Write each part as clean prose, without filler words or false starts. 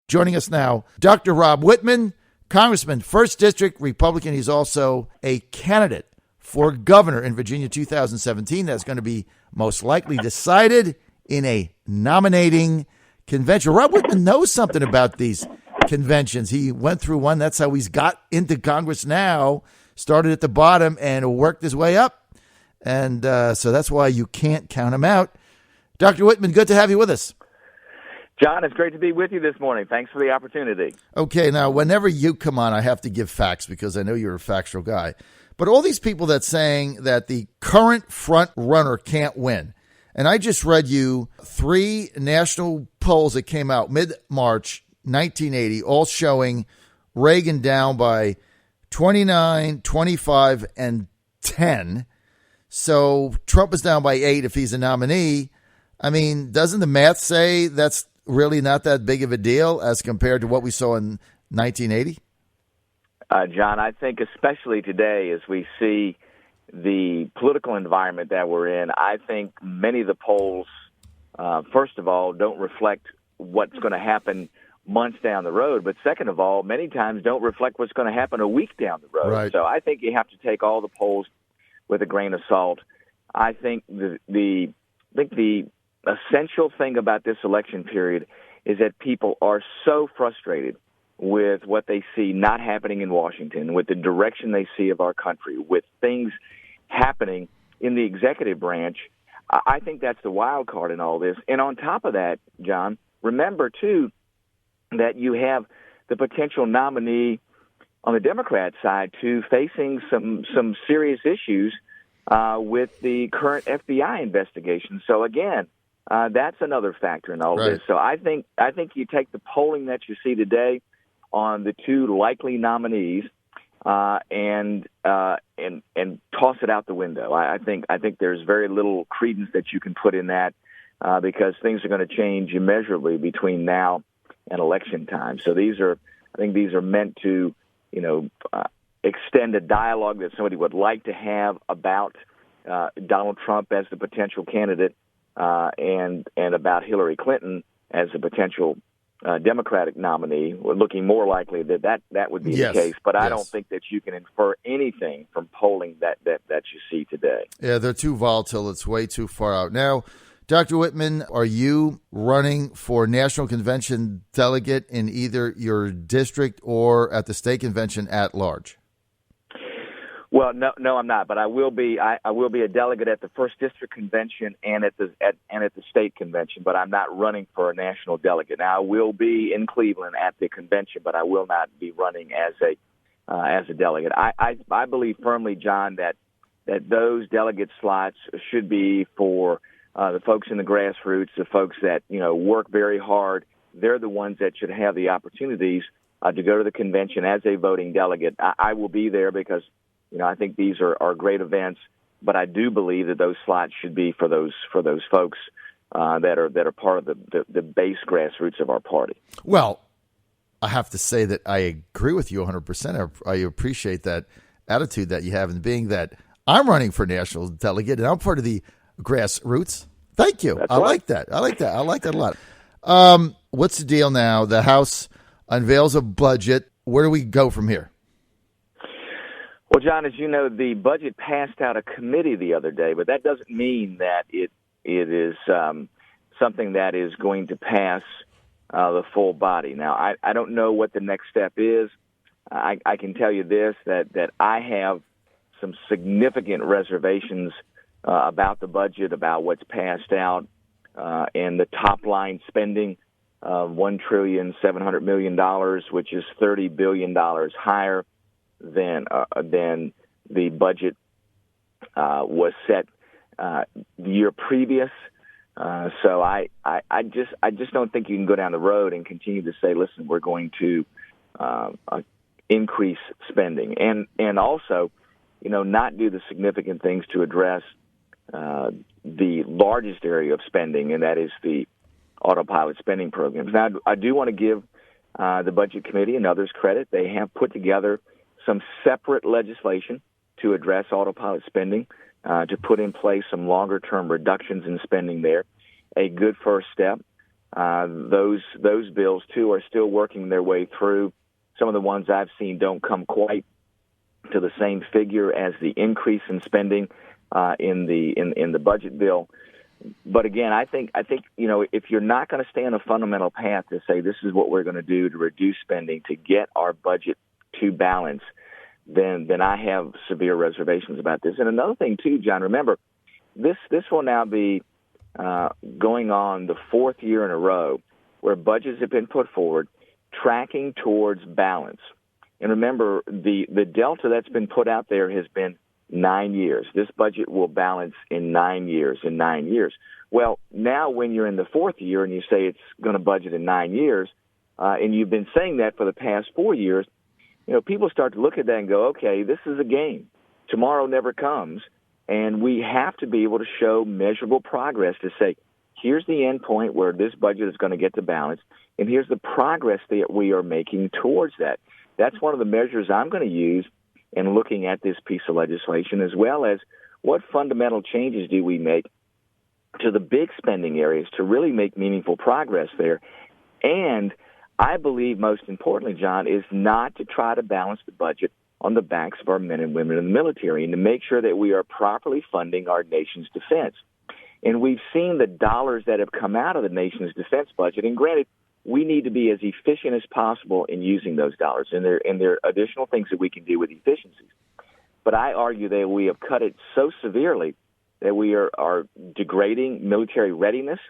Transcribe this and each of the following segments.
Joining us now, Dr. Rob Wittman, Congressman, 1st District Republican. He's also a candidate for governor in Virginia 2017. That's going to be most likely decided in a nominating convention. Rob Wittman knows something about these conventions. He went through one. That's how he's got into Congress now, started at the bottom and worked his way up. And so that's why you can't count him out. Dr. Wittman, good to have you with us. John, it's great to be with you this morning. Thanks for the opportunity. Okay, now, whenever you come on, I have to give facts because I know you're a factual guy. But all these people that saying that the current front runner can't win, and I just read you 3 national polls that came out mid-March 1980, all showing Reagan down by 29, 25, and 10. So Trump is down by 8 if he's a nominee. I mean, doesn't the math say that's really not that big of a deal as compared to what we saw in 1980? John, I think especially today as we see the political environment that we're in, I think many of the polls, first of all, don't reflect what's going to happen months down the road. But second of all, many times don't reflect what's going to happen a week down the road. Right. So I think you have to take all the polls with a grain of salt. I think the essential thing about this election period is that people are so frustrated with what they see not happening in Washington, with the direction they see of our country, with things happening in the executive branch. I think that's the wild card in all this. And on top of that, John, remember, too, that you have the potential nominee on the Democrat side, too, facing some serious issues with the current FBI investigation. So, again, that's another factor in all this. So I think you take the polling that you see today on the 2 likely nominees and toss it out the window. I think there's very little credence that you can put in that because things are going to change immeasurably between now and election time. So I think these are meant to, extend a dialogue that somebody would like to have about Donald Trump as the potential candidate and about Hillary Clinton as a potential Democratic nominee. We're looking more likely that would be the case. But I don't think that you can infer anything from polling that you see today. Yeah, they're too volatile. It's way too far out. Now, Dr. Wittman, are you running for national convention delegate in either your district or at the state convention at large? Well, no, I'm not. But I will be. I will be a delegate at the 1st District Convention and at the state convention. But I'm not running for a national delegate. Now I will be in Cleveland at the convention, but I will not be running as a delegate. I believe firmly, John, that those delegate slots should be for the folks in the grassroots, the folks that work very hard. They're the ones that should have the opportunities to go to the convention as a voting delegate. I will be there because I think these are great events, but I do believe that those slots should be for those folks that are part of the base grassroots of our party. Well, I have to say that I agree with you 100%. I appreciate that attitude that you have, in being that I'm running for national delegate and I'm part of the grassroots. Thank you. I like that. I like that a lot. What's the deal now? The House unveils a budget. Where do we go from here? Well, John, as you know, the budget passed out of committee the other day, but that doesn't mean that it is something that is going to pass the full body. Now, I don't know what the next step is. I can tell you this, that I have some significant reservations about the budget, about what's passed out, and the top-line spending of $1.7 trillion, which is $30 billion higher than the budget was set the year previous. So I just don't think you can go down the road and continue to say, listen, we're going to increase spending and also, not do the significant things to address the largest area of spending, and that is the autopilot spending programs. Now, I do want to give the Budget Committee and others credit. They have put together some separate legislation to address autopilot spending, to put in place some longer-term reductions in spending there. A good first step. Those bills, too, are still working their way through. Some of the ones I've seen don't come quite to the same figure as the increase in spending in the budget bill. But again, I think if you're not going to stay on a fundamental path to say this is what we're going to do to reduce spending to get our budget to balance, then I have severe reservations about this. And another thing too, John, remember this will now be going on the fourth year in a row where budgets have been put forward tracking towards balance. And remember, the delta that's been put out there has been 9 years. This budget will balance in 9 years. Well, now when you're in the fourth year and you say it's going to budget in 9 years, and you've been saying that for the past 4 years, people start to look at that and go, okay, this is a game. Tomorrow never comes, and we have to be able to show measurable progress to say, here's the end point where this budget is going to get to balance, and here's the progress that we are making towards that. That's one of the measures I'm going to use in looking at this piece of legislation, as well as what fundamental changes do we make to the big spending areas to really make meaningful progress there. And I believe most importantly, John, is not to try to balance the budget on the backs of our men and women in the military and to make sure that we are properly funding our nation's defense. And we've seen the dollars that have come out of the nation's defense budget, and granted, we need to be as efficient as possible in using those dollars, and there are additional things that we can do with efficiencies. But I argue that we have cut it so severely that we are degrading military readiness.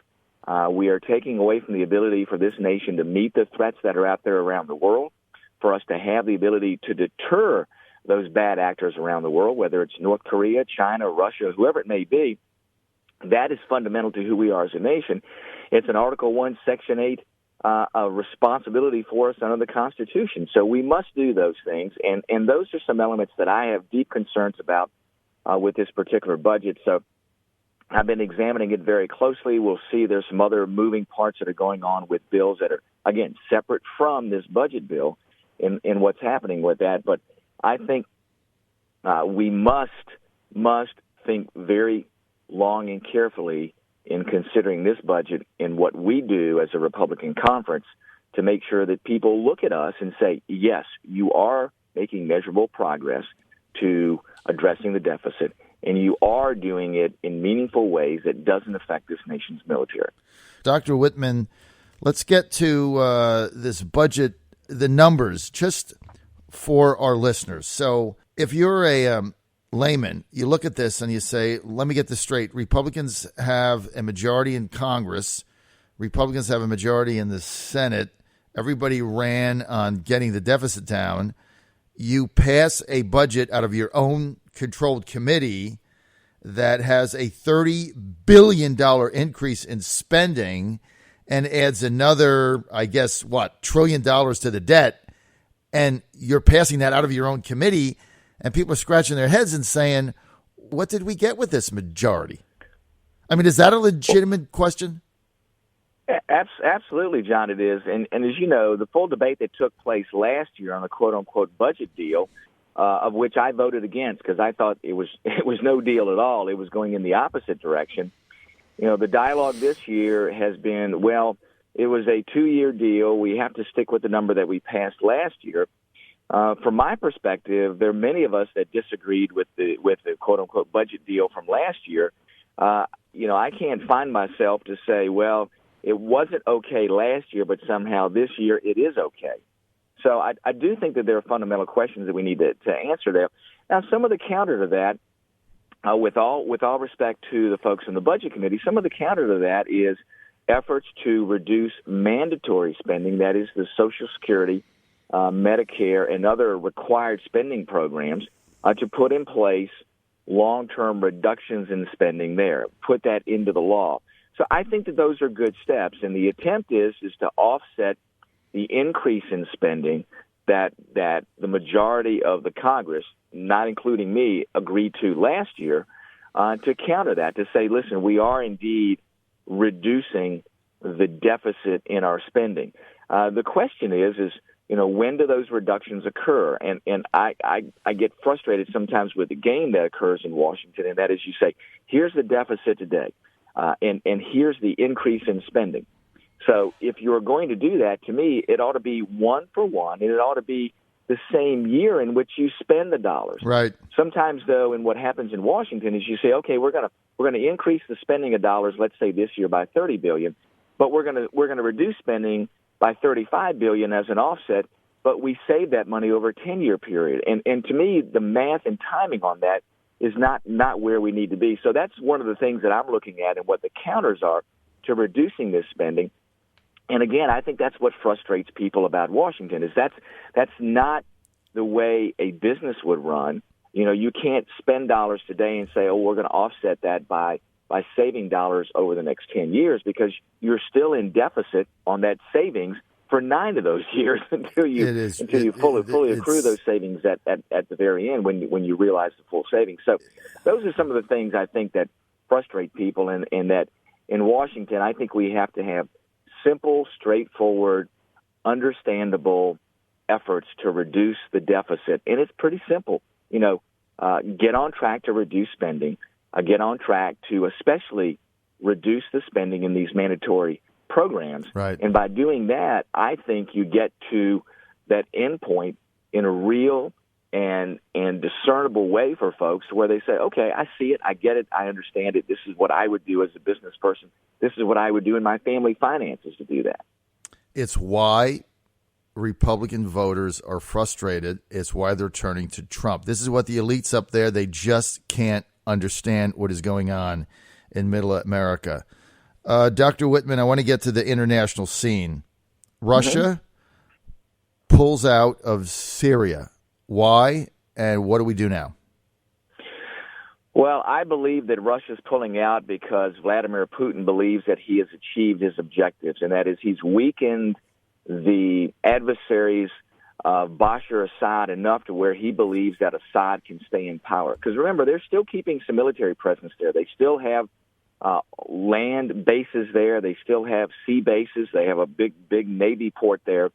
We are taking away from the ability for this nation to meet the threats that are out there around the world, for us to have the ability to deter those bad actors around the world, whether it's North Korea, China, Russia, whoever it may be. That is fundamental to who we are as a nation. It's an Article 1, Section 8 a responsibility for us under the Constitution. So we must do those things, and those are some elements that I have deep concerns about with this particular budget. So I've been examining it very closely. We'll see there's some other moving parts that are going on with bills that are, again, separate from this budget bill in what's happening with that. But I think we must think very long and carefully in considering this budget and what we do as a Republican conference to make sure that people look at us and say, yes, you are making measurable progress to addressing the deficit, and you are doing it in meaningful ways that doesn't affect this nation's military. Dr. Wittman, let's get to this budget, the numbers, just for our listeners. So if you're a layman, you look at this and you say, let me get this straight. Republicans have a majority in Congress. Republicans have a majority in the Senate. Everybody ran on getting the deficit down. You pass a budget out of your own controlled committee that has a $30 billion increase in spending and adds another, I guess, $1 trillion to the debt. And you're passing that out of your own committee. And people are scratching their heads and saying, what did we get with this majority? I mean, is that a legitimate question? Absolutely, John, it is. And as you know, the full debate that took place last year on the quote-unquote budget deal, of which I voted against because I thought it was no deal at all. It was going in the opposite direction. The dialogue this year has been, well, it was a 2-year deal. We have to stick with the number that we passed last year. From my perspective, there are many of us that disagreed with the quote-unquote budget deal from last year. I can't find myself to say, well, it wasn't okay last year, but somehow this year it is okay. So I do think that there are fundamental questions that we need to answer there. Now, some of the counter to that, with all respect to the folks in the Budget Committee, some of the counter to that is efforts to reduce mandatory spending, that is the Social Security, Medicare, and other required spending programs, to put in place long-term reductions in spending there, put that into the law. So I think that those are good steps, and the attempt is to offset the increase in spending that the majority of the Congress, not including me, agreed to last year, to counter that, to say, listen, we are indeed reducing the deficit in our spending. The question is when do those reductions occur? And I get frustrated sometimes with the game that occurs in Washington, and that is you say, here's the deficit today, and here's the increase in spending. So if you're going to do that, to me, it ought to be one for one, and it ought to be the same year in which you spend the dollars. Right. Sometimes, though, and what happens in Washington is you say, okay, we're going to increase the spending of dollars, let's say this year by $30 billion, but we're going to reduce spending by $35 billion as an offset, but we save that money over a 10-year period. And to me, the math and timing on that is not where we need to be. So that's one of the things that I'm looking at and what the counters are to reducing this spending. And again, I think that's what frustrates people about Washington is that's not the way a business would run. You can't spend dollars today and say, oh, we're going to offset that by saving dollars over the next 10 years, because you're still in deficit on that savings for 9 of those years until you fully accrue those savings at the very end when you realize the full savings. So those are some of the things I think that frustrate people, and that in Washington, I think we have to have simple, straightforward, understandable efforts to reduce the deficit. And it's pretty simple. Get on track to reduce spending, get on track to especially reduce the spending in these mandatory programs. Right. And by doing that, I think you get to that end point in a real and discernible way for folks where they say, okay, I see it, I get it, I understand it. This is what I would do as a business person. This is what I would do in my family finances to do that. It's why Republican voters are frustrated. It's why they're turning to Trump. This is what the elites up there, they just can't understand what is going on in middle America. Dr. Wittman, I want to get to the international scene. Russia pulls out of Syria. Why, and what do we do now? Well, I believe that Russia's pulling out because Vladimir Putin believes that he has achieved his objectives, and that is he's weakened the adversaries of Bashar Assad enough to where he believes that Assad can stay in power. Because remember, they're still keeping some military presence there. They still have land bases there. They still have sea bases. They have a big Navy port there.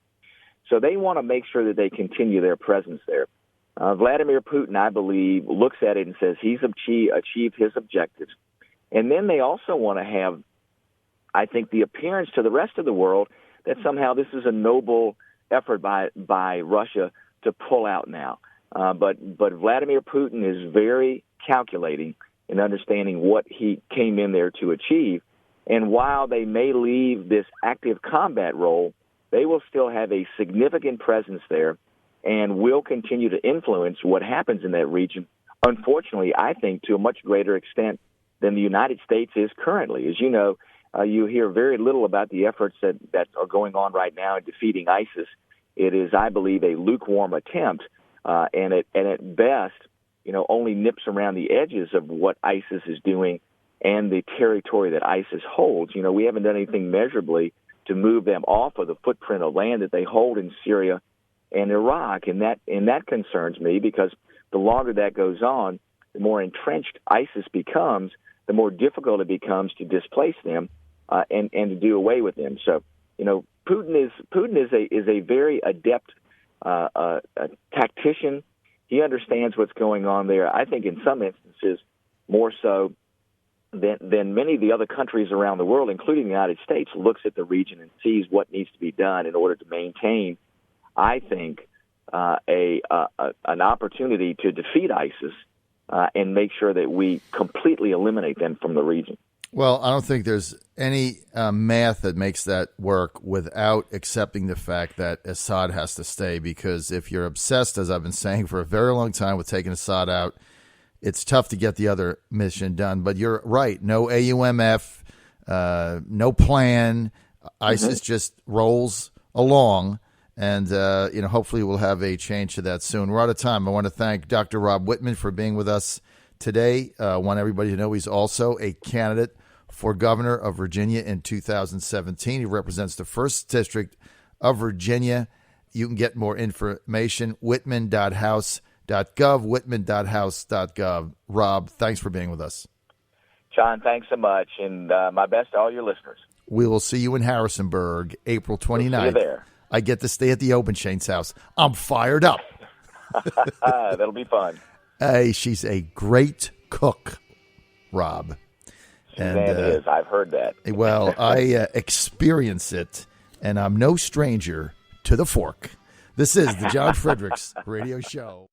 So they want to make sure that they continue their presence there. Vladimir Putin, I believe, looks at it and says he's achieved his objectives. And then they also want to have, I think, the appearance to the rest of the world that somehow this is a noble effort by Russia to pull out now. But Vladimir Putin is very calculating in understanding what he came in there to achieve. And while they may leave this active combat role, they will still have a significant presence there and will continue to influence what happens in that region, unfortunately, I think, to a much greater extent than the United States is currently. As you know, you hear very little about the efforts that are going on right now in defeating ISIS. It is, I believe, a lukewarm attempt, and at best, only nips around the edges of what ISIS is doing and the territory that ISIS holds. We haven't done anything measurably to move them off of the footprint of land that they hold in Syria and Iraq, and that concerns me, because the longer that goes on, the more entrenched ISIS becomes, the more difficult it becomes to displace them and to do away with them. So, Putin is a very adept tactician. He understands what's going on there. I think in some instances more so than many of the other countries around the world, including the United States, looks at the region and sees what needs to be done in order to maintain, I think, an opportunity to defeat ISIS and make sure that we completely eliminate them from the region. Well, I don't think there's any math that makes that work without accepting the fact that Assad has to stay, because if you're obsessed, as I've been saying for a very long time, with taking Assad out, it's tough to get the other mission done. But you're right. No AUMF, no plan. ISIS just rolls along. And, hopefully we'll have a change to that soon. We're out of time. I want to thank Dr. Rob Wittman for being with us today. I want everybody to know he's also a candidate for governor of Virginia in 2017. He represents the 1st District of Virginia. You can get more information, whitman.house.gov, whitman.house.gov. Rob, thanks for being with us. John, thanks so much, and my best to all your listeners. We will see you in Harrisonburg, April 29th. We'll see you there. I get to stay at the Obenshain's house. I'm fired up. That'll be fun. Hey, she's a great cook, Rob. Suzanne is. I've heard that. Well, I experience it, and I'm no stranger to the fork. This is the John Fredericks Radio Show.